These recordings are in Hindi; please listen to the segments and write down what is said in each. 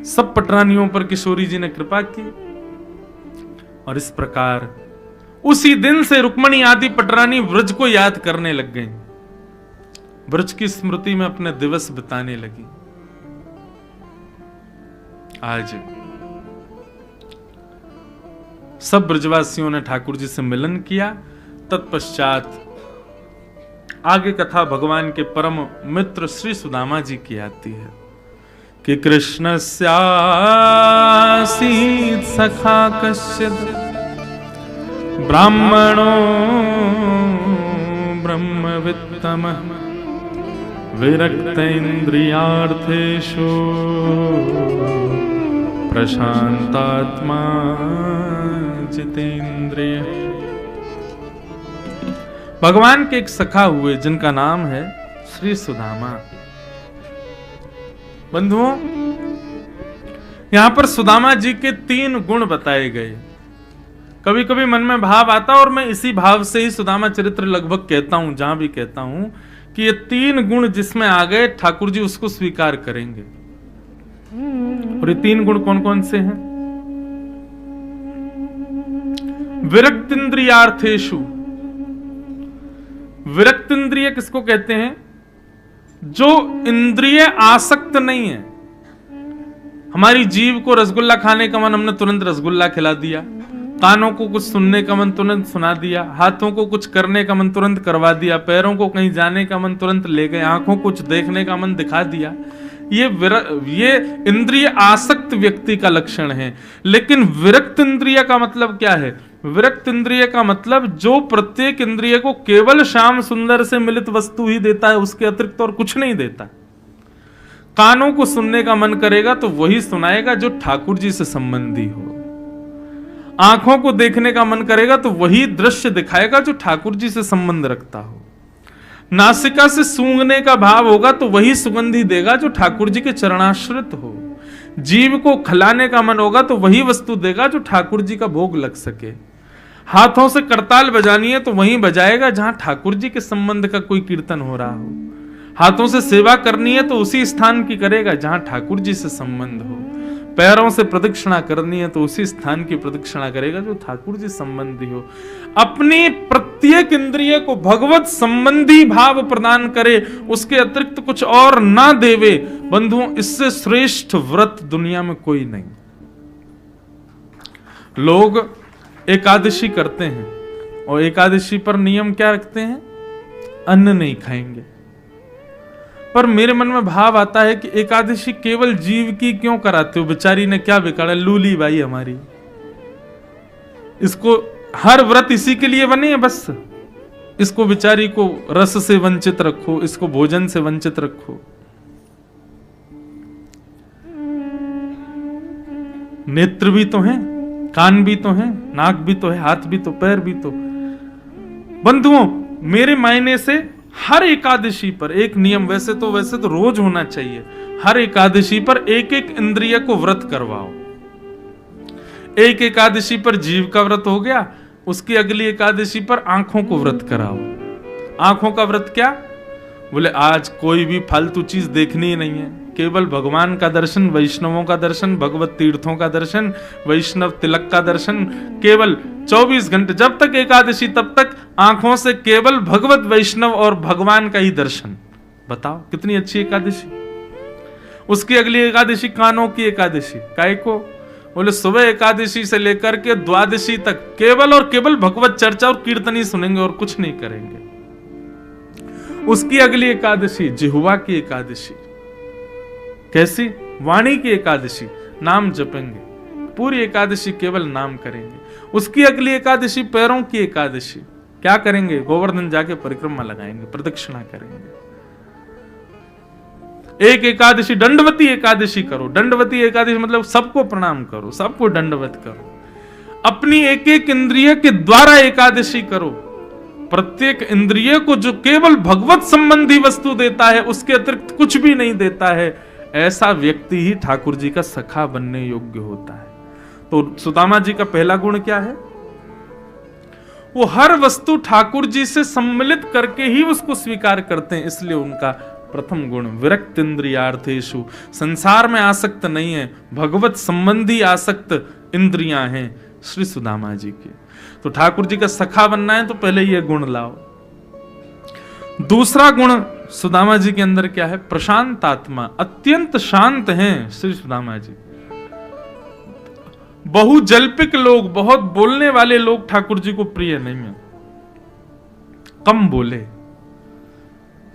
सब पटरानियों पर किशोरी जी ने कृपा की। और इस प्रकार उसी दिन से रुक्मणी आदि पटरानी व्रज को याद करने लग गई, व्रज की स्मृति में अपने दिवस बिताने लगी। आज सब ब्रजवासियों ने ठाकुर जी से मिलन किया। तत्पश्चात आगे कथा भगवान के परम मित्र श्री सुदामा जी की आती है कि कृष्णस्यासीत् सखा कश्चित् ब्राह्मणो ब्रह्मवित्तमः विरक्त इंद्रियार्थेषु प्रशांतात्मा जितेंद्रिय। भगवान के एक सखा हुए जिनका नाम है श्री सुदामा। बंधुओं, यहां पर सुदामा जी के 3 गुण बताए गए। कभी कभी मन में भाव आता और मैं इसी भाव से ही सुदामा चरित्र लगभग कहता हूं, जहां भी कहता हूं कि ये 3 गुण जिसमें आ गए ठाकुर जी उसको स्वीकार करेंगे। और ये 3 गुण कौन कौन से हैं? विरक्त इंद्रियार्थेषु। विरक्त इंद्रिय किसको कहते हैं? जो इंद्रिय आसक्त नहीं है। हमारी जीभ को रसगुल्ला खाने का मन, हमने तुरंत रसगुल्ला खिला दिया। कानों को कुछ सुनने का मन, तुरंत सुना दिया। हाथों को कुछ करने का मन, तुरंत करवा दिया। पैरों को कहीं जाने का मन, तुरंत ले गए। आंखों को कुछ देखने का मन, दिखा दिया। ये इंद्रिय आसक्त व्यक्ति का लक्षण है। लेकिन विरक्त इंद्रिय का मतलब क्या है? विरक्त इंद्रिय का मतलब जो प्रत्येक इंद्रिय को केवल श्याम सुंदर से मिलित वस्तु ही देता है, उसके अतिरिक्त और कुछ नहीं देता। कानों को सुनने का मन करेगा तो वही सुनाएगा जो ठाकुर जी से संबंधी हो। आंखों को देखने का मन करेगा तो वही दृश्य दिखाएगा जो ठाकुर जी से संबंध रखता हो। नासिका से सूंघने का भाव होगा तो वही सुगंधी देगा जो ठाकुर जी के चरणाश्रित हो। जीव को खिलाने का मन होगा तो वही वस्तु देगा जो ठाकुर जी का भोग लग सके। हाथों से करताल बजानी है तो वहीं बजाएगा जहां ठाकुर जी के संबंध का कोई कीर्तन हो रहा हो। हाथों से सेवा करनी है तो उसी स्थान की करेगा जहां ठाकुर जी से संबंध हो। पैरों से प्रदक्षिणा करनी है तो उसी स्थान की प्रदक्षिणा करेगा जो ठाकुर जी संबंधी हो। अपनी प्रत्येक इंद्रिय को भगवत संबंधी भाव प्रदान करे, उसके अतिरिक्त कुछ और ना देवे। बंधुओं, इससे श्रेष्ठ व्रत दुनिया में कोई नहीं। लोग एकादशी करते हैं और एकादशी पर नियम क्या रखते हैं? अन्न नहीं खाएंगे। पर मेरे मन में भाव आता है कि एकादशी केवल जीव की क्यों कराते हो? बेचारी ने क्या बिगाड़ा? लूली बाई हमारी, इसको हर व्रत इसी के लिए बने है बस। इसको बेचारी को रस से वंचित रखो, इसको भोजन से वंचित रखो। नेत्र भी तो हैं, कान भी तो हैं, नाक भी तो है, हाथ भी तो, पैर भी तो। बंधुओं, मेरे मायने से हर एकादशी पर एक नियम, वैसे तो रोज होना चाहिए। हर एकादशी पर एक एक इंद्रिय को व्रत करवाओ। एक एकादशी पर जीव का व्रत हो गया, उसकी अगली एकादशी पर आंखों को व्रत कराओ। आंखों का व्रत क्या? बोले आज कोई भी फालतू चीज देखनी ही नहीं है, केवल भगवान का दर्शन, वैष्णवों का दर्शन, भगवत तीर्थों का दर्शन, वैष्णव तिलक का दर्शन। केवल 24 घंटे जब तक एकादशी तब तक आंखों से केवल भगवत वैष्णव और भगवान का ही दर्शन। बताओ कितनी अच्छी एकादशी। उसकी अगली एकादशी कानों की एकादशी। काय को? बोले सुबह एकादशी से लेकर के द्वादशी तक केवल और केवल भगवत चर्चा और कीर्तन ही सुनेंगे और कुछ नहीं करेंगे। उसकी अगली एकादशी जिह्वा की एकादशी। कैसी? वाणी की एकादशी, नाम जपेंगे। पूरी एकादशी केवल नाम करेंगे। उसकी अगली एकादशी पैरों की एकादशी। क्या करेंगे? गोवर्धन जाके परिक्रमा लगाएंगे, प्रदक्षिणा करेंगे। एक एकादशी दंडवती एकादशी करो। दंडवती एकादशी मतलब सबको प्रणाम करो, सबको दंडवत करो। अपनी एक एक इंद्रिय के द्वारा एकादशी करो। प्रत्येक इंद्रिय को जो केवल भगवत संबंधी वस्तु देता है, उसके अतिरिक्त कुछ भी नहीं देता है, ऐसा व्यक्ति ही ठाकुर जी का सखा बनने योग्य होता है। तो सुदामा जी का पहला गुण क्या है? वो हर वस्तु ठाकुर जी से सम्मिलित करके ही उसको स्वीकार करते हैं, इसलिए उनका प्रथम गुण विरक्त इंद्रियार्थेषु, संसार में आसक्त नहीं है, भगवत संबंधी आसक्त इंद्रियां हैं श्री सुदामा जी के। तो ठाकुर जी का सखा बनना है तो पहले ये गुण लाओ। दूसरा गुण सुदामा जी के अंदर क्या है? प्रशांत आत्मा, अत्यंत शांत हैं श्री सुदामा जी। बहुजल्पिक लोग, बहुत बोलने वाले लोग ठाकुर जी को प्रिय नहीं है। कम बोले,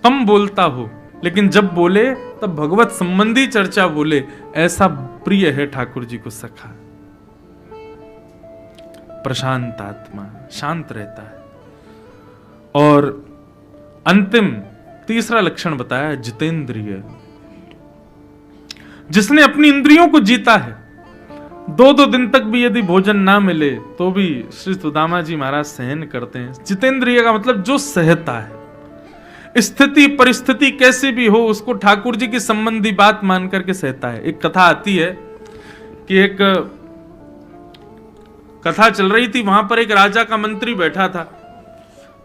कम बोलता हो, लेकिन जब बोले तब भगवत संबंधी चर्चा बोले, ऐसा प्रिय है ठाकुर जी को सखा। प्रशांत आत्मा, शांत रहता है। और अंतिम तीसरा लक्षण बताया जितेंद्रिय, जिसने अपनी इंद्रियों को जीता है। 2-2 दिन तक भी यदि भोजन ना मिले तो भी श्री सुदामा जी महाराज सहन करते हैं। जितेंद्रिय का मतलब जो सहता है, स्थिति परिस्थिति कैसी भी हो उसको ठाकुर जी की संबंधी बात मान करके सहता है। एक कथा आती है कि एक कथा चल रही थी, वहां पर एक राजा का मंत्री बैठा था।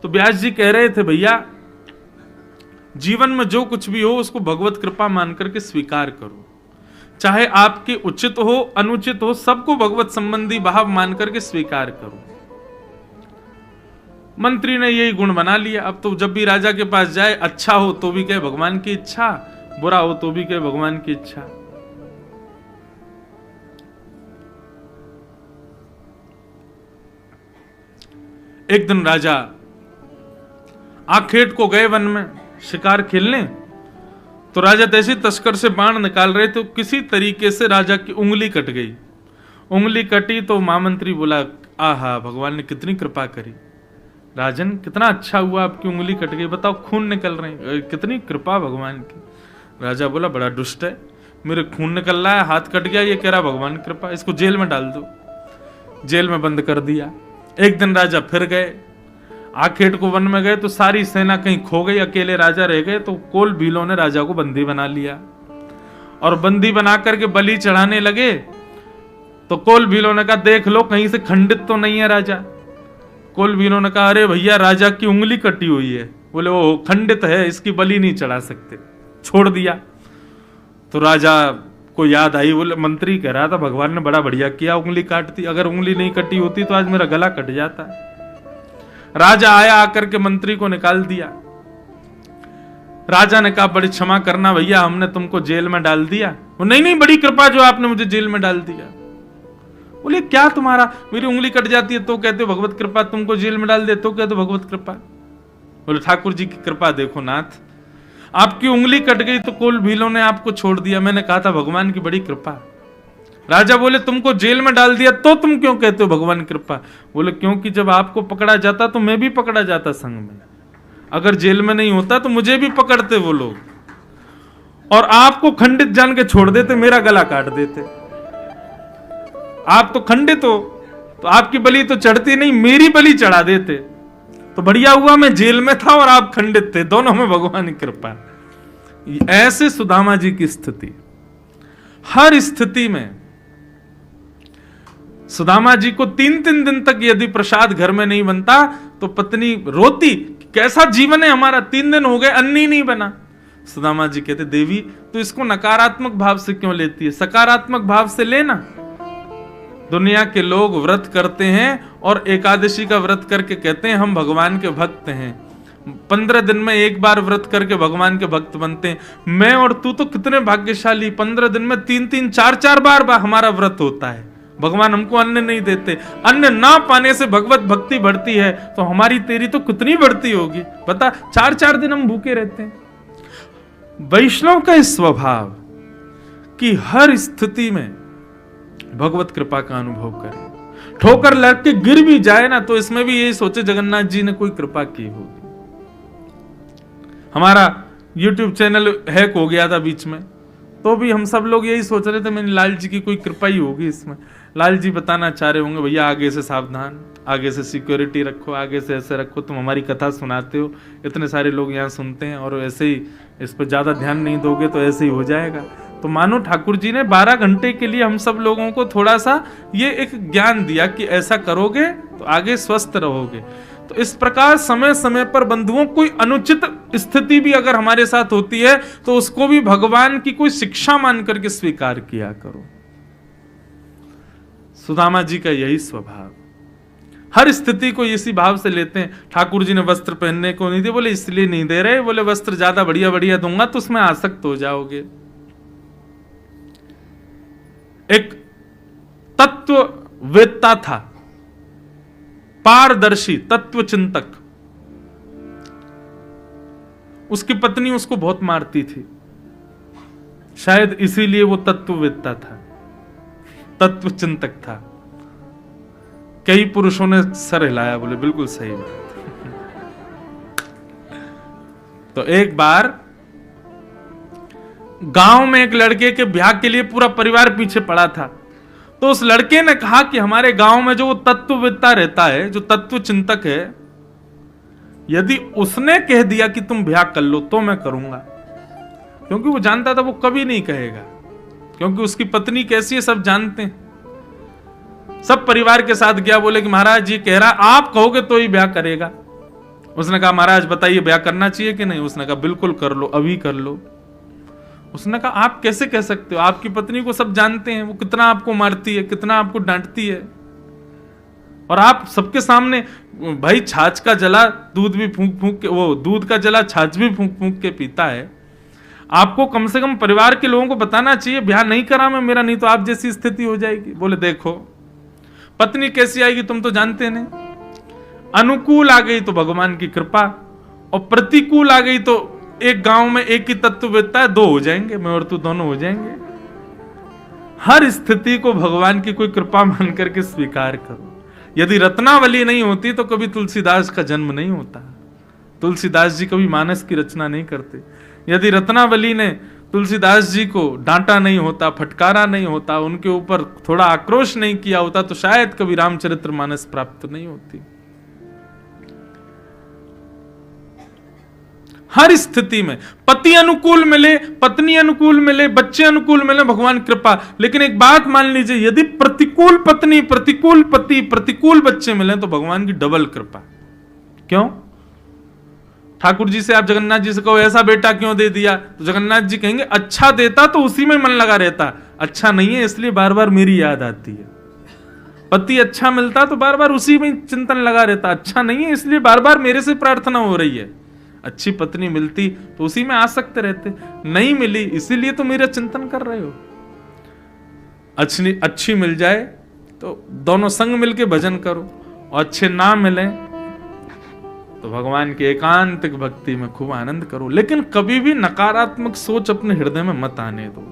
तो व्यास जी कह रहे थे, भैया जीवन में जो कुछ भी हो उसको भगवत कृपा मान करके स्वीकार करो, चाहे आपके उचित हो अनुचित हो, सबको भगवत संबंधी भाव मान करके स्वीकार करो। मंत्री ने यही गुण बना लिया। अब तो जब भी राजा के पास जाए, अच्छा हो तो भी कहे भगवान की इच्छा, बुरा हो तो भी कहे भगवान की इच्छा। एक दिन राजा आखेट को गए वन में शिकार खेलने। तो राजा तैसे तस्कर से बाण निकाल रहे तो किसी तरीके से राजा की उंगली कट गई। उंगली कटी तो महामंत्री बोला, आहा भगवान ने कितनी कृपा करी, राजन कितना अच्छा हुआ आपकी उंगली कट गई, बताओ खून निकल रहे हैं, कितनी कृपा भगवान की। राजा बोला, बड़ा दुष्ट है, मेरे खून निकल रहा है, हाथ कट गया, ये कह रहा भगवान की कृपा, इसको जेल में डाल दो। जेल में बंद कर दिया। एक दिन राजा फिर गए, आखेट को वन में गए तो सारी सेना कहीं खो गई, अकेले राजा रह गए। तो कोल भीलों ने राजा को बंदी बना लिया और बंदी बना करके बलि चढ़ाने लगे। तो कोल भीलों ने कहा, देख लो कहीं से खंडित तो नहीं है राजा। कोल भीलों ने कहा, अरे भैया राजा की उंगली कटी हुई है। बोले, वो खंडित है, इसकी बलि नहीं चढ़ा सकते, छोड़ दिया। तो राजा को याद आई, बोले मंत्री कह रहा था भगवान ने बड़ा बढ़िया किया, उंगली काट दी, अगर उंगली नहीं कटी होती तो आज मेरा गला कट जाता। राजा आया, आकर के मंत्री को निकाल दिया। राजा ने कहा, बड़ी क्षमा करना भैया, हमने तुमको जेल में डाल दिया। वो नहीं नहीं, बड़ी कृपा जो आपने मुझे जेल में डाल दिया। बोले, क्या तुम्हारा, मेरी उंगली कट जाती है तो कहते हो भगवत कृपा, तुमको जेल में डाल दे तो कहते हो भगवत कृपा। बोले, ठाकुर जी की कृपा देखो नाथ, आपकी उंगली कट गई तो कोल भीलों ने आपको छोड़ दिया, मैंने कहा था भगवान की बड़ी कृपा। राजा बोले, तुमको जेल में डाल दिया तो तुम क्यों कहते हो भगवान कृपा। बोले, क्योंकि जब आपको पकड़ा जाता तो मैं भी पकड़ा जाता संग में, अगर जेल में नहीं होता तो मुझे भी पकड़ते वो लोग, और आपको खंडित जान के छोड़ देते, मेरा गला काट देते। आप तो खंडित हो तो आपकी बलि तो चढ़ती नहीं, मेरी बलि चढ़ा देते, तो बढ़िया हुआ मैं जेल में था और आप खंडित थे, दोनों में भगवान की कृपा। ऐसे सुदामा जी की स्थिति, हर स्थिति में सुदामा जी को 3-3 दिन तक यदि प्रसाद घर में नहीं बनता तो पत्नी रोती, कैसा जीवन है हमारा, 3 दिन हो गए अन्न ही नहीं बना। सुदामा जी कहते, देवी तो इसको नकारात्मक भाव से क्यों लेती है, सकारात्मक भाव से लेना। दुनिया के लोग व्रत करते हैं और एकादशी का व्रत करके कहते हैं हम भगवान के भक्त हैं, 15 दिन में एक बार व्रत करके भगवान के भक्त बनते हैं। मैं और तू तो कितने भाग्यशाली, 15 दिन में 3-3 4-4 बार हमारा व्रत होता है, भगवान हमको अन्न नहीं देते। अन्न ना पाने से भगवत भक्ति बढ़ती है तो हमारी तेरी तो कितनी बढ़ती होगी, बता, 4-4 दिन हम भूखे रहते हैं। वैष्णव का इस स्वभाव कि हर स्थिति में भगवत कृपा का अनुभव करे, ठोकर लग के गिर भी जाए ना तो इसमें भी यही सोचे जगन्नाथ जी ने कोई कृपा की होगी। हमारा YouTube चैनल हैक हो गया था बीच में, तो भी हम सब लोग यही सोच रहे थे मैंने लाल जी की कोई कृपा ही होगी इसमें। लाल जी बताना चाह रहे होंगे, भैया आगे से सावधान, आगे से सिक्योरिटी रखो, आगे से ऐसे रखो, तुम हमारी कथा सुनाते हो, इतने सारे लोग यहाँ सुनते हैं और ऐसे ही इस पर ज्यादा ध्यान नहीं दोगे तो ऐसे ही हो जाएगा। तो मानो ठाकुर जी ने 12 घंटे के लिए हम सब लोगों को थोड़ा सा ये एक ज्ञान दिया कि ऐसा करोगे तो आगे स्वस्थ रहोगे। तो इस प्रकार समय समय पर बंधुओं कोई अनुचित स्थिति भी अगर हमारे साथ होती है तो उसको भी भगवान की कोई शिक्षा मान करके स्वीकार किया करो। सुदामा जी का यही स्वभाव, हर स्थिति को इसी भाव से लेते हैं। ठाकुर जी ने वस्त्र पहनने को नहीं दिए, बोले इसलिए नहीं दे रहे, बोले वस्त्र ज्यादा बढ़िया बढ़िया दूंगा तो उसमें आसक्त हो जाओगे। एक तत्ववेत्ता था, पारदर्शी तत्वचिंतक, उसकी पत्नी उसको बहुत मारती थी, शायद इसीलिए वो तत्ववेत्ता था, तत्वचिंतक था। कई पुरुषों ने सर हिलाया, बोले बिल्कुल सही बात। तो एक बार गांव में एक लड़के के ब्याह के लिए पूरा परिवार पीछे पड़ा था, तो उस लड़के ने कहा कि हमारे गांव में जो वो तत्ववेत्ता रहता है, जो तत्वचिंतक है, यदि उसने कह दिया कि तुम ब्याह कर लो तो मैं करूंगा। क्योंकि वो जानता था वो कभी नहीं कहेगा, क्योंकि उसकी पत्नी कैसी है सब जानते हैं। सब परिवार के साथ गया, बोले कि महाराज ये कह रहा, आप कहोगे तो ही ब्याह करेगा। उसने कहा महाराज बताइए ब्याह करना चाहिए कि नहीं? उसने कहा बिल्कुल कर लो, अभी कर लो। उसने कहा आप कैसे कह सकते हो, आपकी पत्नी को सब जानते हैं, वो कितना आपको मारती है, कितना आपको डांटती है, और आप सबके सामने भाई छाछ का जला दूध भी फूंक फूंक के, वो दूध का जला छाछ भी फूंक फूंक के पीता है। आपको कम से कम परिवार के लोगों को बताना चाहिए ब्याह नहीं करा मैं मेरा, नहीं तो आप जैसी स्थिति हो जाएगी। बोले देखो पत्नी कैसी आएगी तुम तो जानते नहीं, अनुकूल आ गई तो भगवान की कृपा, और प्रतिकूल आ गई तो एक गांव में एक ही तत्ववेत्ता है, दो हो जाएंगे, मैं और तू दोनों हो जाएंगे। हर स्थिति को भगवान की कोई कृपा मान करके स्वीकार करो। यदि रत्नावली नहीं होती तो कभी तुलसीदास का जन्म नहीं होता, तुलसीदास जी कभी मानस की रचना नहीं करते। यदि रत्नावली ने तुलसीदास जी को डांटा नहीं होता, फटकारा नहीं होता, उनके ऊपर थोड़ा आक्रोश नहीं किया होता, तो शायद कभी रामचरितमानस प्राप्त नहीं होती। हर स्थिति में पति अनुकूल मिले, पत्नी अनुकूल मिले, बच्चे अनुकूल मिले, भगवान कृपा। लेकिन एक बात मान लीजिए, यदि प्रतिकूल पत्नी, प्रतिकूल पति, प्रतिकूल बच्चे मिले तो भगवान की डबल कृपा। क्यों? ठाकुर जी से आप जगन्नाथ जी से कहो ऐसा बेटा क्यों दे दिया, तो जगन्नाथ जी कहेंगे अच्छा देता तो उसी में मन लगा रहता, अच्छा नहीं है इसलिए बार बार मेरी याद आती है। पति अच्छा मिलता तो बार बार उसी में चिंतन लगा रहता, अच्छा नहीं है इसलिए बार बार मेरे से प्रार्थना हो रही है। अच्छी पत्नी मिलती तो उसी में आसक्त रहते, नहीं मिली इसीलिए तो मेरा चिंतन कर रहे हो। अच्छी मिल जाए तो दोनों संग मिलके भजन करो, और अच्छे ना मिले तो भगवान की एकांतिक भक्ति में खूब आनंद करो। लेकिन कभी भी नकारात्मक सोच अपने हृदय में मत आने दो।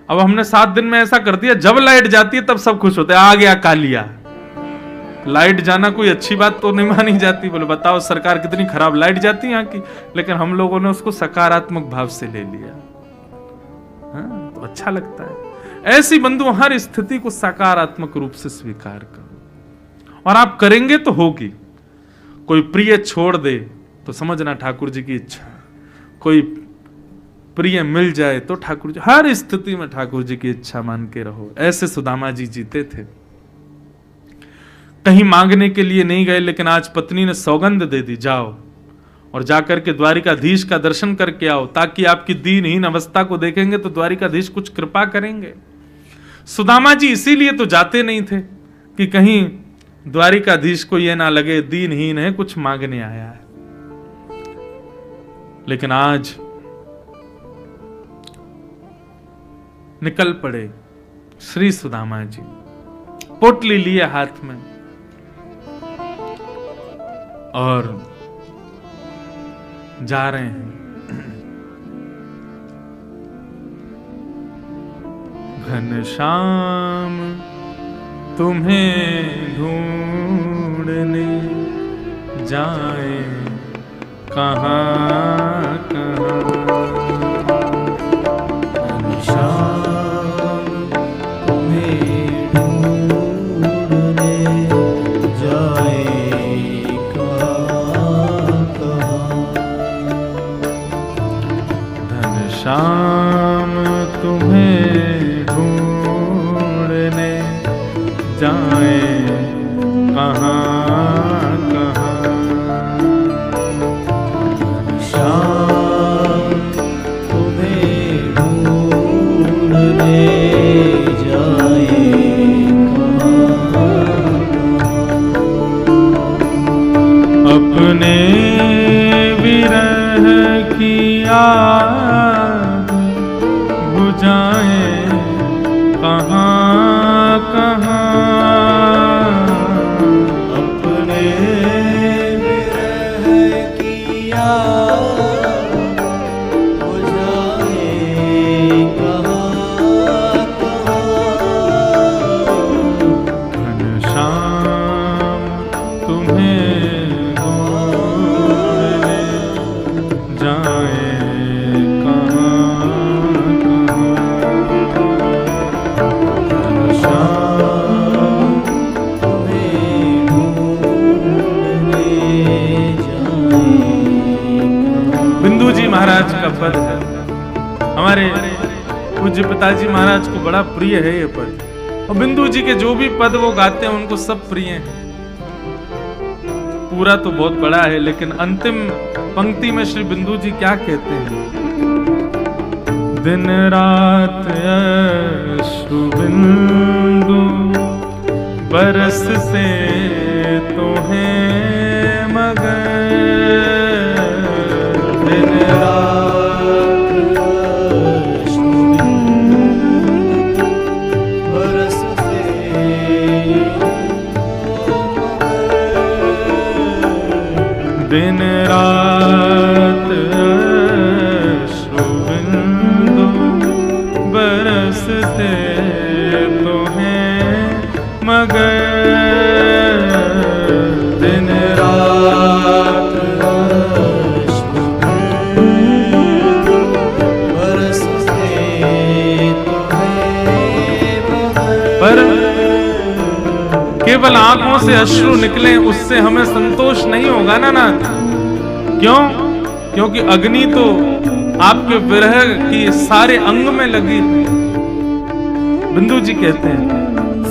अब हमने 7 दिन में ऐसा कर दिया, जब लाइट जाती है तब सब खुश होते हैं, आ गया कालिया। लाइट जाना कोई अच्छी बात तो नहीं मानी जाती। बोले बताओ सरकार कितनी खराब लाइट जाती है यहाँ की, लेकिन हम लोगों ने उसको सकारात्मक भाव से ले लिया। हाँ, तो अच्छा लगता है। ऐसी बंधु हर स्थिति को सकारात्मक रूप से स्वीकार करो, और आप करेंगे तो होगी। कोई प्रिय छोड़ दे तो समझना ठाकुर जी की इच्छा, कोई प्रिय मिल जाए तो ठाकुर जी, हर स्थिति में ठाकुर जी की इच्छा मान के रहो। ऐसे सुदामा जी जीते थे। कहीं मांगने के लिए नहीं गए, लेकिन आज पत्नी ने सौगंध दे दी, जाओ और जाकर के द्वारिकाधीश का दर्शन करके आओ, ताकि आपकी दीनहीन अवस्था को देखेंगे तो द्वारिकाधीश कुछ कृपा करेंगे। सुदामा जी इसीलिए तो जाते नहीं थे कि कहीं द्वारिकाधीश को यह ना लगे दीनहीन है, कुछ मांगने आया है। लेकिन आज निकल पड़े श्री सुदामा जी, पोटली लिए हाथ में, और जा रहे हैं। घनश्याम तुम्हें ढूंढने जाए कहाँ कहाँ, घनश्याम तुम्हें ढूंढने जाए कहाँ कहाँ, घनश्याम तुम्हें ढूंढने जाए कहाँ घनश्याम तुम्हें ढूंढने जाए अपने विरह की आग बुझाए कहाँ कहाँ, अपने विरह की आग बुझाए कहाँ कहाँ। घनश्याम तुम्हें ढूंढने जाए कहाँ घनश्याम तुम्हें ढूंढने जाए कहाँ। बिंदु जी महाराज का पद है, हमारे पूज्य पिताजी महाराज को बड़ा प्रिय है ये पद, और बिंदु जी के जो भी पद वो गाते हैं उनको सब प्रिय हैं। पूरा तो बहुत बड़ा है, लेकिन अंतिम पंक्ति में श्री बिंदु जी क्या कहते हैं? दिन रात अश्रु बिंदु बरसते तो हैं मगर, दिन रात बरसते दिन रात अश्रु बिंदु बरसते तो हैं मगर, दिन रात बरसते तो हैं मगर। पर केवल आंखों से अश्रु निकले उससे हमें संतोष नहीं होगा ना नाथ। क्यों? क्योंकि अग्नि तो आपके विरह की सारे अंग में लगी। बिंदु जी कहते हैं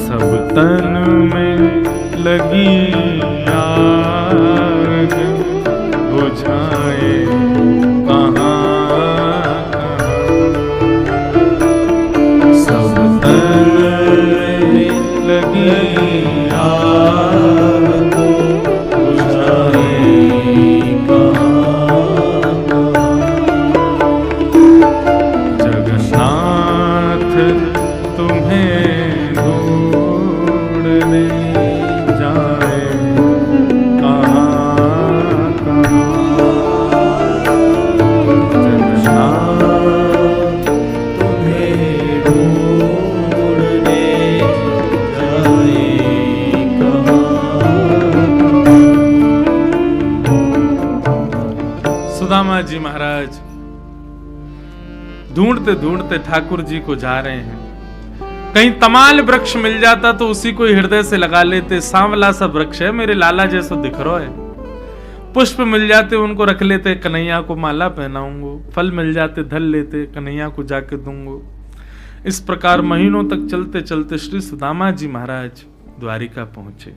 सब तन में लगी आग बुझाए कहाँ सब तन में लगी आग बुझाए जगन्नाथ तुम्हें ढूंढने जाए कहाँ जगन्नाथ तुम्हें ढूंढने जाए कहाँ। सुदामा जी महाराज ढूंढते ढूंढते ठाकुर जी को जा रहे हैं। कहीं तमाल वृक्ष मिल जाता तो उसी को हृदय से लगा लेते, सांवला सा वृक्ष है मेरे लाला जैसा दिख रहा है। पुष्प मिल जाते उनको रख लेते, कन्हैया को माला पहनाऊंगो। फल मिल जाते धल लेते, कन्हैया को जाके दूंगो। इस प्रकार महीनों तक चलते चलते श्री सुदामा जी महाराज द्वारिका पहुंचे।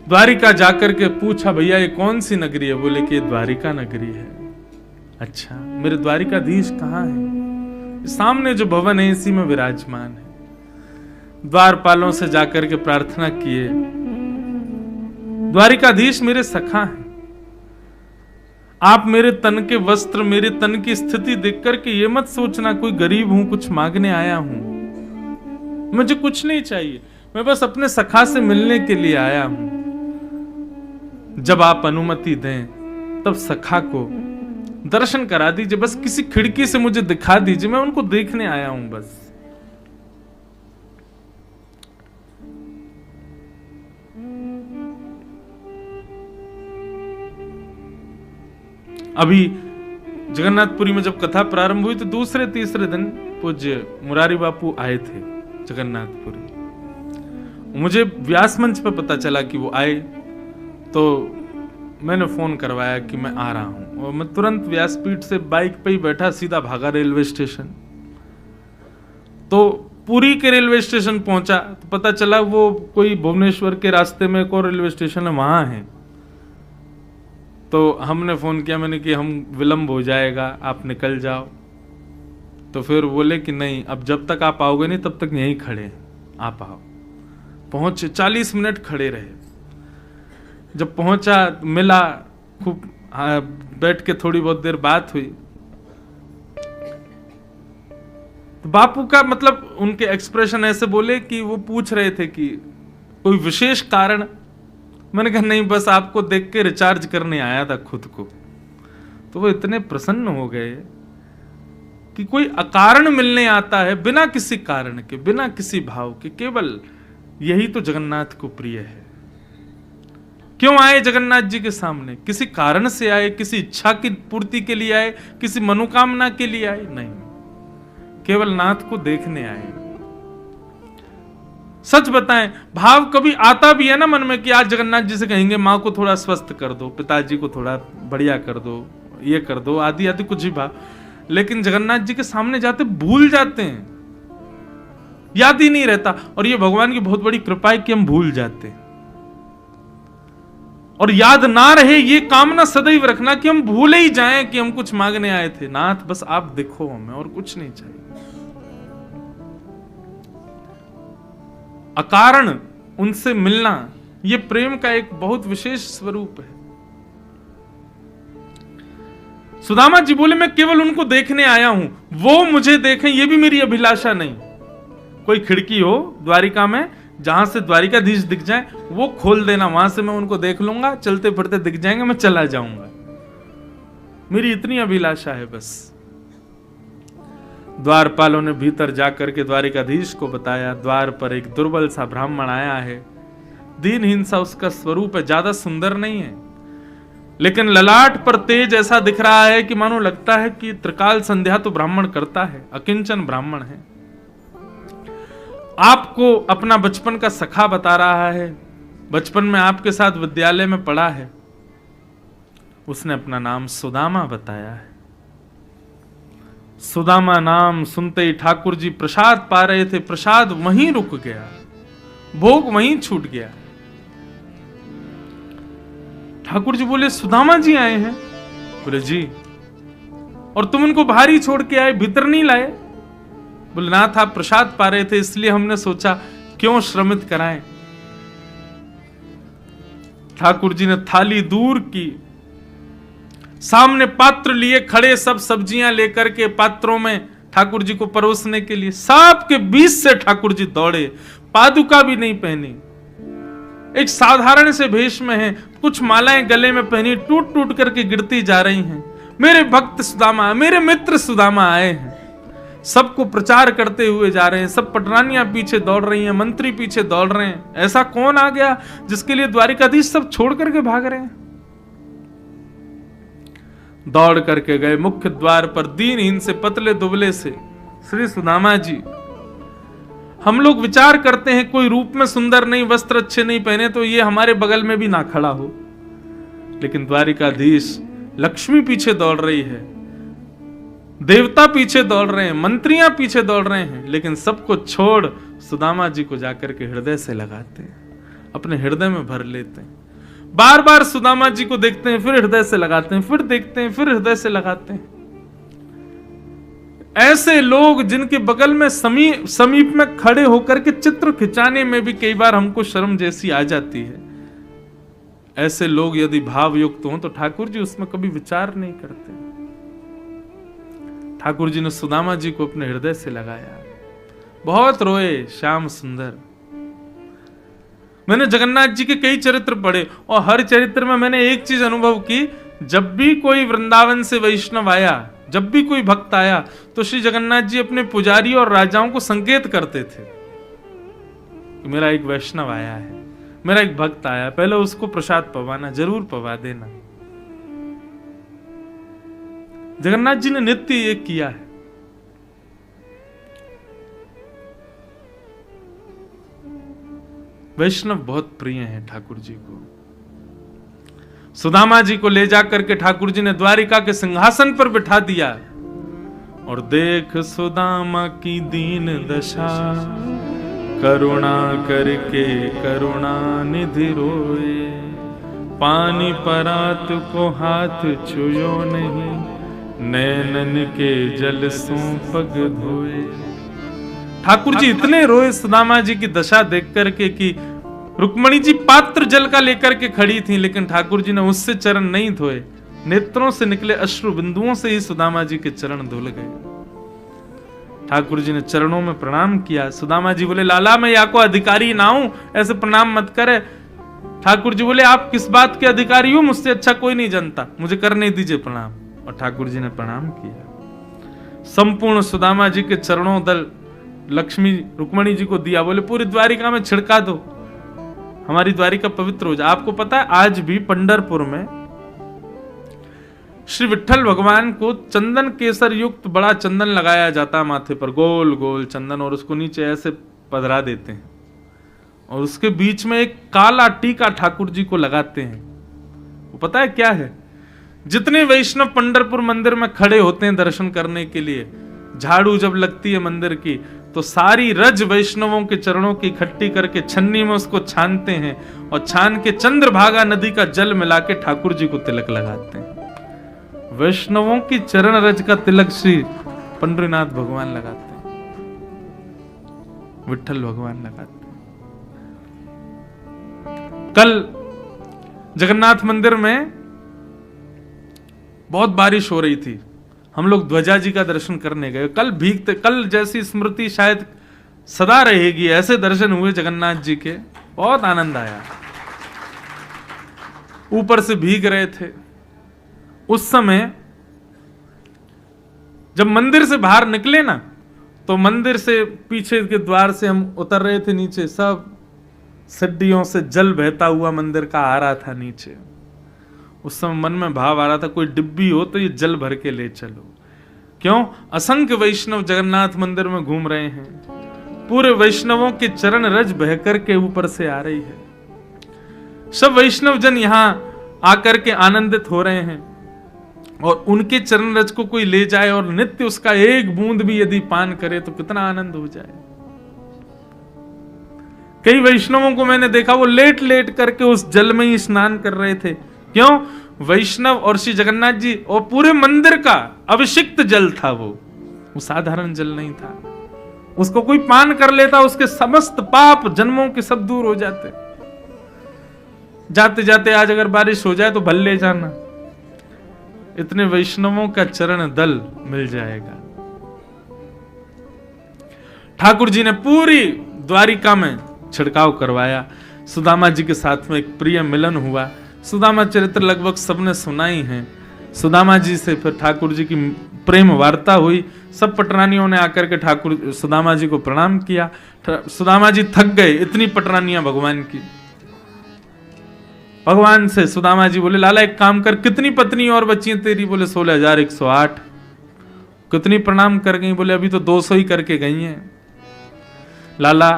द्वारिका जाकर के पूछा, भैया ये कौन सी नगरी है? बोले कि ये द्वारिका नगरी है। अच्छा, मेरे द्वारिकाधीश कहाँ है? सामने जो भवन है इसी में विराजमान है। द्वारपालों से जाकर के प्रार्थना किए, द्वारिकाधीश मेरे सखा हैं, आप मेरे तन के वस्त्र, मेरे तन की स्थिति देख करके ये मत सोचना कोई गरीब हूं, कुछ मांगने आया हूं। मुझे कुछ नहीं चाहिए, मैं बस अपने सखा से मिलने के लिए आया हूं। जब आप अनुमति दें तब सखा को दर्शन करा दीजिए, बस किसी खिड़की से मुझे दिखा दीजिए, मैं उनको देखने आया हूं बस। अभी जगन्नाथपुरी में जब कथा प्रारंभ हुई तो दूसरे तीसरे दिन पूज्य मुरारी बापू आए थे जगन्नाथपुरी। मुझे व्यास मंच पर पता चला कि वो आए, तो मैंने फोन करवाया कि मैं आ रहा हूं, और मैं तुरंत व्यासपीठ से बाइक पे ही बैठा, सीधा भागा रेलवे स्टेशन। तो पुरी के रेलवे स्टेशन पहुंचा तो पता चला वो कोई भुवनेश्वर के रास्ते में एक और रेलवे स्टेशन है, वहां है। तो हमने फ़ोन किया, मैंने कि हम विलम्ब हो जाएगा, आप निकल जाओ। तो फिर बोले कि नहीं, अब जब तक आप आओगे नहीं तब तक यहीं खड़े हैं, आप आओ। पहुंचे, 40 मिनट खड़े रहे। जब पहुंचा, मिला, खूब बैठ के थोड़ी बहुत देर बात हुई। तो बापू का मतलब उनके एक्सप्रेशन ऐसे बोले कि वो पूछ रहे थे कि कोई विशेष कारण। मैंने कहा नहीं, बस आपको देख के रिचार्ज करने आया था खुद को। तो वो इतने प्रसन्न हो गए कि कोई अकारण मिलने आता है, बिना किसी कारण के, बिना किसी भाव के, केवल यही तो जगन्नाथ को प्रिय है। क्यों आए जगन्नाथ जी के सामने? किसी कारण से आए, किसी इच्छा की पूर्ति के लिए आए, किसी मनोकामना के लिए आए? नहीं, केवल नाथ को देखने आए। सच बताएं, भाव कभी आता भी है ना मन में कि आज जगन्नाथ जी से कहेंगे माँ को थोड़ा स्वस्थ कर दो, पिताजी को थोड़ा बढ़िया कर दो, ये कर दो, आदि आदि कुछ ही भाव। लेकिन जगन्नाथ जी के सामने जाते भूल जाते हैं, याद ही नहीं रहता। और ये भगवान की बहुत बड़ी कृपा है कि हम भूल जाते हैं। और याद ना रहे ये कामना सदैव रखना कि हम भूले ही जाएं कि हम कुछ मांगने आए थे। नाथ बस आप देखो हमें, और कुछ नहीं चाहिए। अकारण उनसे मिलना, ये प्रेम का एक बहुत विशेष स्वरूप है। सुदामा जी बोले, मैं केवल उनको देखने आया हूं, वो मुझे देखें ये भी मेरी अभिलाषा नहीं। कोई खिड़की हो द्वारिका में, जहां से द्वारिकाधीश दिख जाए वो खोल देना, वहां से मैं उनको देख लूंगा, चलते फिरते दिख जाएंगे, मैं चला जाऊंगा। मेरी इतनी अभिलाषा है बस। द्वारपालों ने भीतर जाकर के द्वारिकाधीश को बताया, द्वार पर एक दुर्बल सा ब्राह्मण आया है, दीनहीन सा उसका स्वरूप है, ज्यादा सुंदर नहीं है, लेकिन ललाट पर तेज ऐसा दिख रहा है कि मानो लगता है कि त्रिकाल संध्या तो ब्राह्मण करता है, अकिंचन ब्राह्मण है। आपको अपना बचपन का सखा बता रहा है, बचपन में आपके साथ विद्यालय में पढ़ा है। उसने अपना नाम सुदामा बताया है। सुदामा नाम सुनते ही ठाकुर जी प्रसाद पा रहे थे, प्रसाद वहीं रुक गया, भोग वहीं छूट गया। ठाकुर जी बोले, सुदामा जी आए हैं? बोले जी। और तुम उनको बाहर ही छोड़ के आए, भीतर नहीं लाए? बोले नाथ आप प्रसाद पा रहे थे, इसलिए हमने सोचा क्यों श्रमित कराएं। ठाकुर जी ने थाली दूर की, सामने पात्र लिए खड़े, सब सब्जियां लेकर के पात्रों में ठाकुर जी को परोसने के लिए। सबके बीच से ठाकुर जी दौड़े, पादुका भी नहीं पहनी, एक साधारण से भेष में है, कुछ मालाएं गले में पहनी, टूट टूट करके गिरती जा रही हैं। मेरे भक्त सुदामा, मेरे मित्र सुदामा आए हैं, सबको प्रचार करते हुए जा रहे हैं। सब पटरानियां पीछे दौड़ रही हैं, मंत्री पीछे दौड़ रहे हैं। ऐसा कौन आ गया जिसके लिए द्वारिकाधीश सब छोड़ करके भाग रहे हैं? दौड़ करके गए मुख्य द्वार पर, दीनहीन से, पतले दुबले से श्री सुदामा जी। हम लोग विचार करते हैं कोई रूप में सुंदर नहीं, वस्त्र अच्छे नहीं पहने तो ये हमारे बगल में भी ना खड़ा हो, लेकिन द्वारिकाधीश, लक्ष्मी पीछे दौड़ रही है, देवता पीछे दौड़ रहे हैं, मंत्रियां पीछे दौड़ रहे हैं, लेकिन सबको छोड़ सुदामा जी को जाकर के हृदय से लगाते हैं, अपने हृदय में भर लेते हैं। बार बार सुदामा जी को देखते हैं, फिर हृदय से लगाते हैं, फिर देखते हैं, फिर हृदय से लगाते हैं। ऐसे लोग जिनके बगल में समीप में खड़े होकर के चित्र खिंचाने में भी कई बार हमको शर्म जैसी आ जाती है, ऐसे लोग यदि भाव युक्त हों तो ठाकुर जी उसमें कभी विचार नहीं करते। ठाकुर जी ने सुदामा जी को अपने हृदय से लगाया, बहुत रोए श्याम सुंदर। मैंने जगन्नाथ जी के कई चरित्र पढ़े और हर चरित्र में मैंने एक चीज अनुभव की, जब भी कोई वृंदावन से वैष्णव आया, जब भी कोई भक्त आया, तो श्री जगन्नाथ जी अपने पुजारी और राजाओं को संकेत करते थे कि मेरा एक वैष्णव आया है, मेरा एक भक्त आया, पहले उसको प्रसाद पवाना, जरूर पवा देना। जगन्नाथ जी ने नित्य ये किया है। वैष्णव बहुत प्रिय हैं ठाकुर जी को। सुदामा जी को ले जाकर के ठाकुर जी ने द्वारिका के सिंहासन पर बिठा दिया और देख सुदामा की दीन दशा, करुणा करके करुणा निधि रोए, पानी परात को हाथ छुयो नहीं, नैनन के जल सो पग धोए। ठाकुर जी इतने रोए सुदामा जी की दशा देख करके कि रुक्मणी जी पात्र जल का लेकर के खड़ी थी, लेकिन ठाकुर जी ने उससे चरण नहीं धोए। नेत्रों से निकले अश्रु बिंदुओं से ही सुदामा जी के चरण धुल गए। ठाकुर जी ने चरणों में प्रणाम किया। सुदामा जी बोले, लाला मैं या को अधिकारी ना हूं, ऐसे प्रणाम मत करे। ठाकुर जी बोले, आप किस बात के अधिकारी हो, मुझसे अच्छा कोई नहीं जानता, मुझे करने दीजिए प्रणाम। और ठाकुर जी ने प्रणाम किया। संपूर्ण सुदामा जी के चरणों दल लक्ष्मी रुक्मणी जी को दिया। बोले पूरी द्वारिका में छिड़का दो, हमारी द्वारिका पवित्र हो जाए। आपको पता है आज भी पंढरपुर में श्री विठ्ठल भगवान को चंदन केसर युक्त बड़ा चंदन लगाया जाता माथे पर, गोल गोल चंदन, और उसको नीचे ऐसे पधरा देते हैं और उसके बीच में एक काला टीका ठाकुर जी को लगाते हैं। वो पता है क्या है? जितने वैष्णव पंढरपुर मंदिर में खड़े होते हैं दर्शन करने के लिए, झाड़ू जब लगती है मंदिर की तो सारी रज वैष्णवों के चरणों की इकट्ठी करके छन्नी में उसको छानते हैं और छान के चंद्रभागा नदी का जल मिला के ठाकुर जी को तिलक लगाते हैं। वैष्णवों की चरण रज का तिलक श्री पंडरीनाथ भगवान लगाते हैं, विठ्ठल भगवान लगाते हैं। कल जगन्नाथ मंदिर में बहुत बारिश हो रही थी, हम लोग ध्वजा जी का दर्शन करने गए। कल भीगते, कल जैसी स्मृति शायद सदा रहेगी, ऐसे दर्शन हुए जगन्नाथ जी के, बहुत आनंद आया। ऊपर से भीग रहे थे। उस समय जब मंदिर से बाहर निकले ना, तो मंदिर से पीछे के द्वार से हम उतर रहे थे नीचे, सब सीढ़ियों से जल बहता हुआ मंदिर का आ रहा था नीचे। उस समय मन में भाव आ रहा था, कोई डिब्बी हो तो ये जल भर के ले चलो। क्यों? असंख्य वैष्णव जगन्नाथ मंदिर में घूम रहे हैं, पूरे वैष्णवों के चरण रज बहकर के ऊपर से आ रही है। सब वैष्णव जन यहां आकर के आनंदित हो रहे हैं और उनके चरण रज को कोई ले जाए और नित्य उसका एक बूंद भी यदि पान करे तो कितना आनंद हो जाए। कई वैष्णवों को मैंने देखा, वो लेट लेट करके उस जल में ही स्नान कर रहे थे। क्यों? वैष्णव और श्री जगन्नाथ जी और पूरे मंदिर का अभिषिक्त जल था, वो साधारण जल नहीं था। उसको कोई पान कर लेता, उसके समस्त पाप जन्मों के सब दूर हो जाते। जाते जाते आज अगर बारिश हो जाए तो भले जाना, इतने वैष्णवों का चरण दल मिल जाएगा। ठाकुर जी ने पूरी द्वारिका में छिड़काव करवाया। सुदामा जी के साथ में एक प्रिय मिलन हुआ। सुदामा चरित्र लगभग सबने सुना ही है। सुदामा जी से फिर ठाकुर जी की प्रेम वार्ता हुई। सब पटरानियों ने आकर के ठाकुर सुदामा जी को प्रणाम किया। सुदामा जी थक गए, इतनी पटरानियां भगवान की। भगवान से सुदामा जी बोले, लाला एक काम कर, कितनी पत्नी और बच्ची तेरी? बोले 16,108। कितनी प्रणाम कर गई? बोले अभी तो 200 ही करके गई हैं। लाला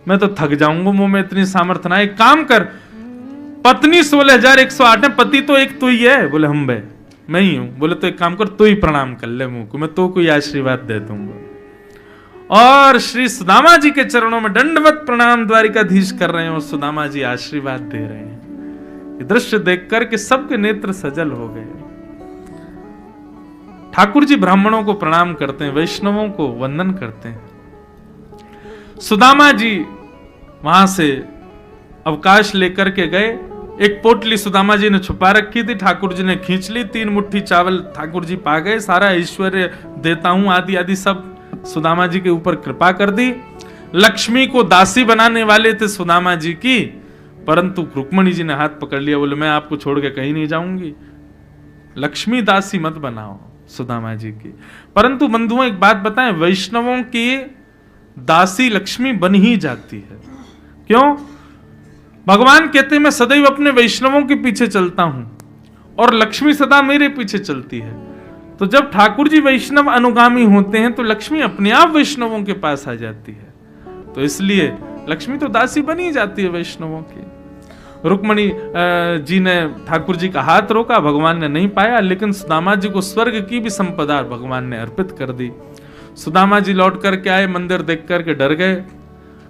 मैं तो थक जाऊंगा, मुंह में इतनी सामर्थ्य ना। एक काम कर, पत्नी 16,108 है, पति तो एक तू ही है। बोले हम बे, मैं ही हूं। बोले तो एक काम कर, तू ही प्रणाम कर ले मुंह को, मैं तो कोई आशीर्वाद दे दूंगा। और श्री सुदामा जी के चरणों में दंडवत प्रणाम द्वारिकाधीश कर रहे हैं और सुदामा जी आशीर्वाद दे रहे हैं। ये दृश्य देख करके सबके नेत्र सजल हो गए। ठाकुर जी ब्राह्मणों को प्रणाम करते हैं, वैष्णवों को वंदन करते हैं। सुदामा जी वहां से अवकाश लेकर के गए। एक पोटली सुदामा जी ने छुपा रखी थी, ठाकुर जी ने खींच ली। 3 मुट्ठी चावल ठाकुर जी पा गए। सारा ऐश्वर्य देता हूं आदि आदि सब सुदामा जी के ऊपर कृपा कर दी। लक्ष्मी को दासी बनाने वाले थे सुदामा जी की, परंतु रुक्मणी जी ने हाथ पकड़ लिया। बोले मैं आपको छोड़ के कहीं नहीं जाऊंगी, लक्ष्मी दासी मत बनाओ सुदामा जी की। परंतु बंधुओं एक बात बताएं, वैष्णवों की दासी लक्ष्मी बन ही जाती है। क्यों? भगवान कहते हैं मैं सदैव अपने वैष्णवों के पीछे चलता हूं और लक्ष्मी सदा मेरे पीछे चलती है। तो जब ठाकुर जी वैष्णव अनुगामी होते हैं तो लक्ष्मी अपने आप वैष्णवों के पास आ जाती है। तो इसलिए लक्ष्मी तो दासी बनी जाती है वैष्णवों की। रुक्मणी जी ने ठाकुर जी का हाथ रोका, भगवान ने नहीं पाया, लेकिन सुदामा जी को स्वर्ग की भी संपदा भगवान ने अर्पित कर दी। सुदामा जी लौट करके आए, मंदिर देख करके डर गए।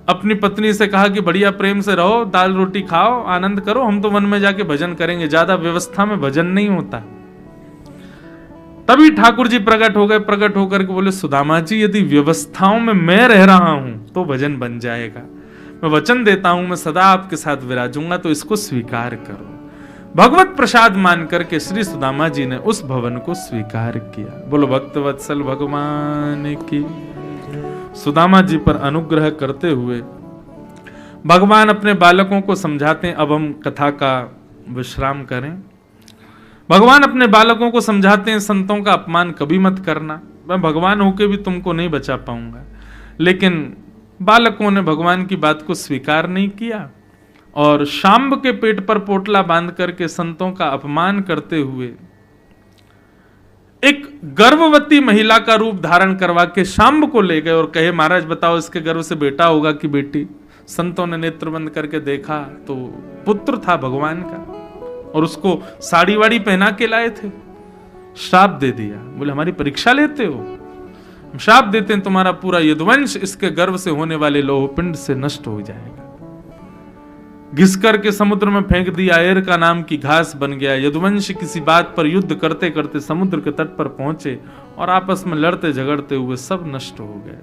अपनी पत्नी से कहा कि बढ़िया प्रेम से रहो, दाल रोटी खाओ, आनंद करो, हम तो वन में जाके भजन करेंगे, ज्यादा व्यवस्था में भजन नहीं होता। तभी ठाकुर जी प्रकट हो गए, प्रकट होकर के बोले सुदामा जी यदि व्यवस्थाओं में मैं रह रहा हूं तो भजन बन जाएगा, मैं वचन देता हूं मैं सदा आपके साथ विराजूंगा, तो इसको स्वीकार करो। भगवत प्रसाद मान करके श्री सुदामा जी ने उस भवन को स्वीकार किया। बोलो भक्त वत्सल भगवान की। सुदामा जी पर अनुग्रह करते हुए भगवान अपने बालकों को समझाते हैं। अब हम कथा का विश्राम करें। भगवान अपने बालकों को समझाते हैं संतों का अपमान कभी मत करना, मैं भगवान होके भी तुमको नहीं बचा पाऊंगा। लेकिन बालकों ने भगवान की बात को स्वीकार नहीं किया और शांब के पेट पर पोटला बांध करके संतों का अपमान करते हुए एक गर्भवती महिला का रूप धारण करवा के शांब को ले गए और कहे महाराज बताओ इसके गर्भ से बेटा होगा कि बेटी। संतों ने नेत्र बंद करके देखा तो पुत्र था भगवान का और उसको साड़ी वाड़ी पहना के लाए थे। श्राप दे दिया, बोले हमारी परीक्षा लेते हो, हम श्राप देते हैं तुम्हारा पूरा यदुवंश इसके गर्भ से होने वाले लोहपिंड से नष्ट हो जाएगा। घिस करके समुद्र में फेंक दिया, एर का नाम की घास बन गया। यदुवंश किसी बात पर युद्ध करते करते समुद्र के तट पर पहुंचे और आपस में लड़ते झगड़ते हुए सब नष्ट हो गए।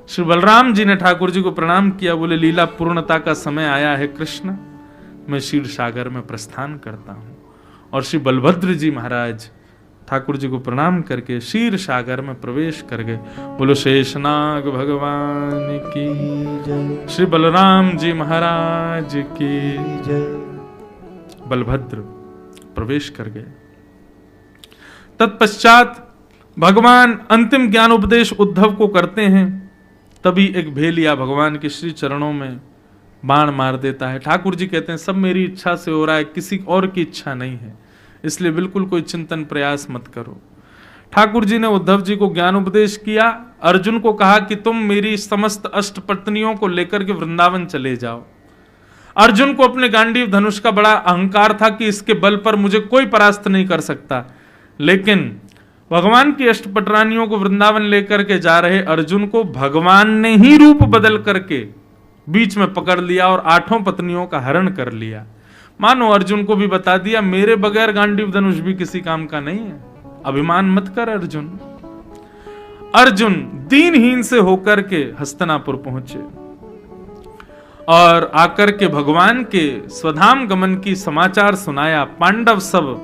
श्री बलराम जी ने ठाकुर जी को प्रणाम किया, बोले लीला पूर्णता का समय आया है कृष्ण, मैं क्षीर सागर में प्रस्थान करता हूं। और श्री बलभद्र जी महाराज ठाकुर जी को प्रणाम करके क्षीर सागर में प्रवेश कर गए। बोलो शेषनाग भगवान की जय, श्री बलराम जी महाराज की जय। बलभद्र प्रवेश कर गए। तत्पश्चात भगवान अंतिम ज्ञान उपदेश उद्धव को करते हैं। तभी एक भेलिया भगवान के श्री चरणों में बाण मार देता है। ठाकुर जी कहते हैं सब मेरी इच्छा से हो रहा है, किसी और की इच्छा नहीं है, इसलिए बिल्कुल कोई चिंतन प्रयास मत करो। ठाकुर जी ने उद्धव जी को ज्ञान उपदेश किया। अर्जुन को कहा कि तुम मेरी समस्त अष्ट पत्नियों को लेकर के वृंदावन चले जाओ। अर्जुन को अपने गांडीव धनुष का बड़ा अहंकार था कि इसके बल पर मुझे कोई परास्त नहीं कर सकता। लेकिन भगवान की अष्टपटरानियों को वृंदावन लेकर के जा रहे अर्जुन को भगवान ने ही रूप बदल करके बीच में पकड़ लिया और 8 पत्नियों का हरण कर लिया। मानो अर्जुन को भी बता दिया मेरे बगैर गांडीव धनुष भी किसी काम का नहीं है, अभिमान मत कर अर्जुन। अर्जुन दीनहीन से होकर के हस्तिनापुर पहुंचे और आकर के भगवान के स्वधाम गमन की समाचार सुनाया। पांडव सब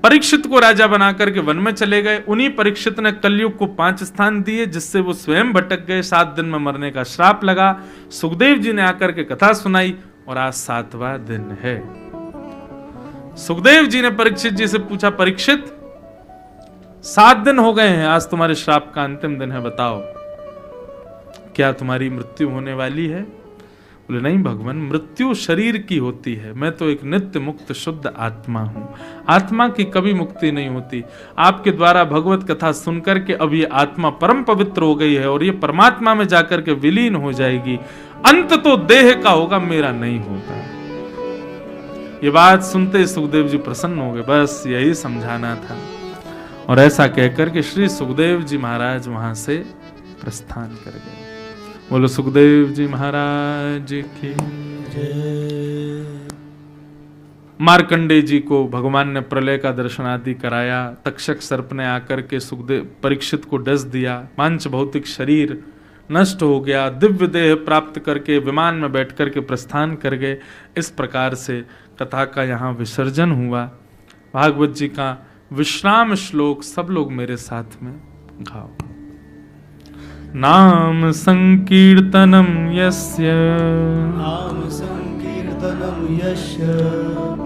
परीक्षित को राजा बनाकर के वन में चले गए। उन्हीं परीक्षित ने कलयुग को 5 स्थान दिए जिससे वो स्वयं भटक गए। 7 दिन में मरने का श्राप लगा। सुखदेव जी ने आकर के कथा सुनाई और आज 7वां दिन है। सुखदेव जी ने परीक्षित जी से पूछा परीक्षित 7 दिन हो गए हैं, आज तुम्हारे श्राप का अंतिम दिन है, बताओ क्या तुम्हारी मृत्यु होने वाली है? बोले नहीं भगवान, मृत्यु शरीर की होती है, मैं तो एक नित्य मुक्त शुद्ध आत्मा हूं, आत्मा की कभी मुक्ति नहीं होती। आपके द्वारा भगवत कथा सुनकर के अब ये आत्मा परम पवित्र हो गई है और ये परमात्मा में जाकर के विलीन हो जाएगी, अंत तो देह का होगा, मेरा नहीं होगा। ये बात सुनते सुखदेव जी प्रसन्न हो गए, बस यही समझाना था। और ऐसा कहकर के श्री सुखदेव जी महाराज वहां से प्रस्थान कर गए। बोलो सुखदेव जी महाराज की जय। मार्कंडे जी को भगवान ने प्रलय का दर्शन आदि कराया। तक्षक सर्प ने आकर के सुखदेव परीक्षित को डस दिया। पांच भौतिक शरीर नष्ट हो गया। दिव्य देह प्राप्त करके विमान में बैठ करके प्रस्थान कर गए। इस प्रकार से कथा का यहाँ विसर्जन हुआ। भागवत जी का विश्राम श्लोक सब लोग मेरे साथ में गाओ। नाम संकीर्तनम यस्य, नाम संकीर्तनम यस्य,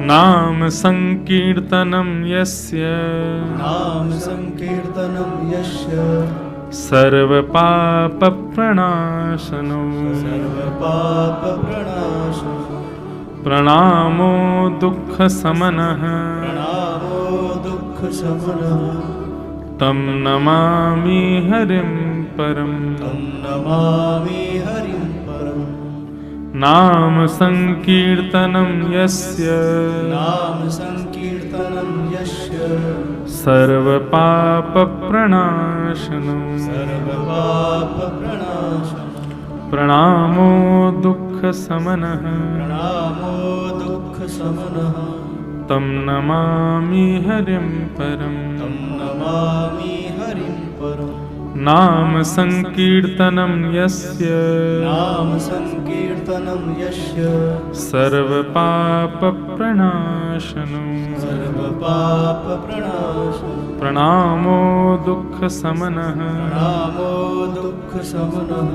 नाम संकीर्तनम यस्य, नाम संकीर्तनम यस्य, सर्व पाप प्रणाशनो, सर्व पाप प्रणाशनो, प्रणामो दुख समनः, प्रणामो दुख समनः, तम नमामि हरिं परम, तं नमामि हरिं परम। नाम संकीर्तनम यस्य, नाम संकीर्तनम यस्य, सर्व पाप प्रणाशनो, सर्व पाप प्रणाशनो, प्रणामो दुःख समनः प्रणामो दुःखशमनः तं नमामि हरिं परम् तं नमामि हरिं परम् नाम संकीर्तनं यस्य नाम संकीर्तनं यस्य सर्वपापप्रणाशनो सर्वपापप्रणाशनं प्रणामो दुःखशमनः प्रणामो दुःखशमनः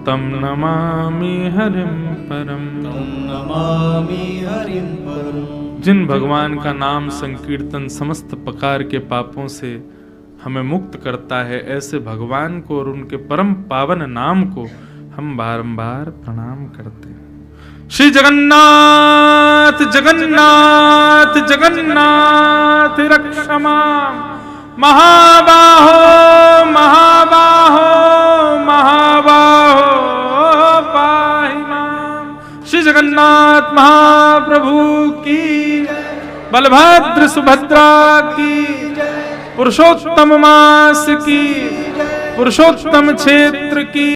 तं नमामि हरिं परम् तं नमामि हरिं परम् जिन भगवान का नाम संकीर्तन समस्त प्रकार के पापों से हमें मुक्त करता है, ऐसे भगवान को और उनके परम पावन नाम को हम बारंबार प्रणाम करते हैं। श्री जगन्नाथ जगन्नाथ जगन्नाथ रक्ष मां महाबाहो महाबाहो महाबाहो पाहि मां। श्री जगन्नाथ महाप्रभु की जय। बलभद्र सुभद्रा की जय। पुरुषोत्तम मास की, पुरुषोत्तम क्षेत्र की।